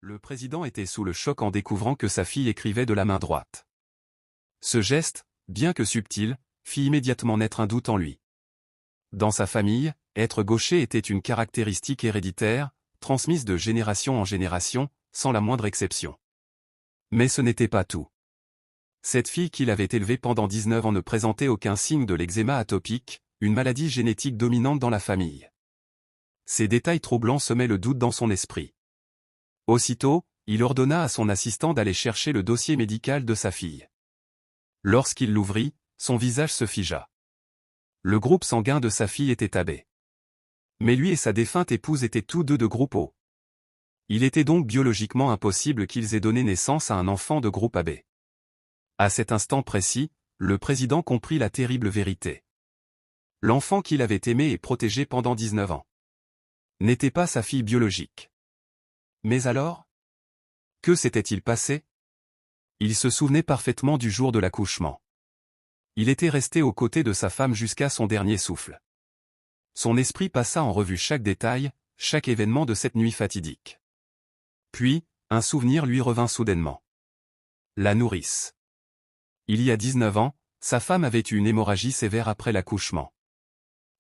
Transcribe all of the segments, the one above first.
Le président était sous le choc en découvrant que sa fille écrivait de la main droite. Ce geste, bien que subtil, fit immédiatement naître un doute en lui. Dans sa famille, être gaucher était une caractéristique héréditaire, transmise de génération en génération, sans la moindre exception. Mais ce n'était pas tout. Cette fille qu'il avait élevée pendant 19 ans ne présentait aucun signe de l'eczéma atopique, une maladie génétique dominante dans la famille. Ces détails troublants semaient le doute dans son esprit. Aussitôt, il ordonna à son assistant d'aller chercher le dossier médical de sa fille. Lorsqu'il l'ouvrit, son visage se figea. Le groupe sanguin de sa fille était AB. Mais lui et sa défunte épouse étaient tous deux de groupe O. Il était donc biologiquement impossible qu'ils aient donné naissance à un enfant de groupe AB. À cet instant précis, le président comprit la terrible vérité. L'enfant qu'il avait aimé et protégé pendant 19 ans n'était pas sa fille biologique. Mais alors? Que s'était-il passé? Il se souvenait parfaitement du jour de l'accouchement. Il était resté aux côtés de sa femme jusqu'à son dernier souffle. Son esprit passa en revue chaque détail, chaque événement de cette nuit fatidique. Puis, un souvenir lui revint soudainement. La nourrice. Il y a 19 ans, sa femme avait eu une hémorragie sévère après l'accouchement.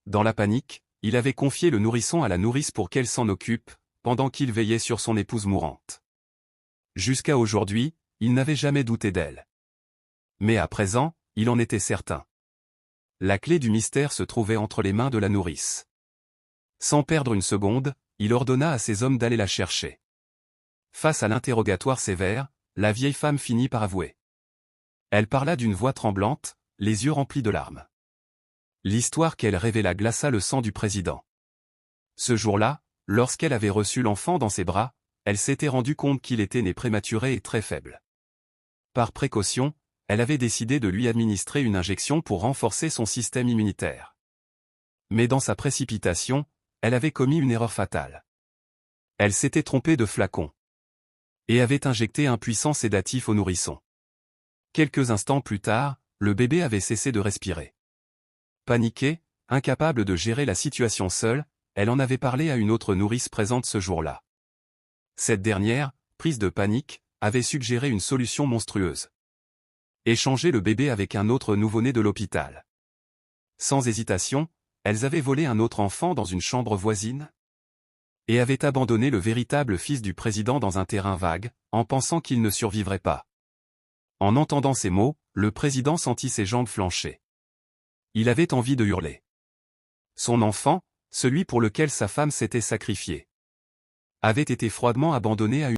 Dans la panique, il avait confié le nourrisson à la nourrice pour qu'elle s'en occupe, pendant qu'il veillait sur son épouse mourante. Jusqu'à aujourd'hui, il n'avait jamais douté d'elle. Mais à présent, il en était certain. La clé du mystère se trouvait entre les mains de la nourrice. Sans perdre une seconde, il ordonna à ses hommes d'aller la chercher. Face à l'interrogatoire sévère, la vieille femme finit par avouer. Elle parla d'une voix tremblante, les yeux remplis de larmes. L'histoire qu'elle révéla glaça le sang du président. Ce jour-là, lorsqu'elle avait reçu l'enfant dans ses bras, elle s'était rendue compte qu'il était né prématuré et très faible. Par précaution, elle avait décidé de lui administrer une injection pour renforcer son système immunitaire. Mais dans sa précipitation, elle avait commis une erreur fatale. Elle s'était trompée de flacon. Et avait injecté un puissant sédatif au nourrisson. Quelques instants plus tard, le bébé avait cessé de respirer. Paniquée, incapable de gérer la situation seule, elle en avait parlé à une autre nourrice présente ce jour-là. Cette dernière, prise de panique, avait suggéré une solution monstrueuse. Échanger le bébé avec un autre nouveau-né de l'hôpital. Sans hésitation, elles avaient volé un autre enfant dans une chambre voisine et avaient abandonné le véritable fils du président dans un terrain vague, en pensant qu'il ne survivrait pas. En entendant ces mots, le président sentit ses jambes flancher. Il avait envie de hurler. Son enfant, celui pour lequel sa femme s'était sacrifiée, avait été froidement abandonné à une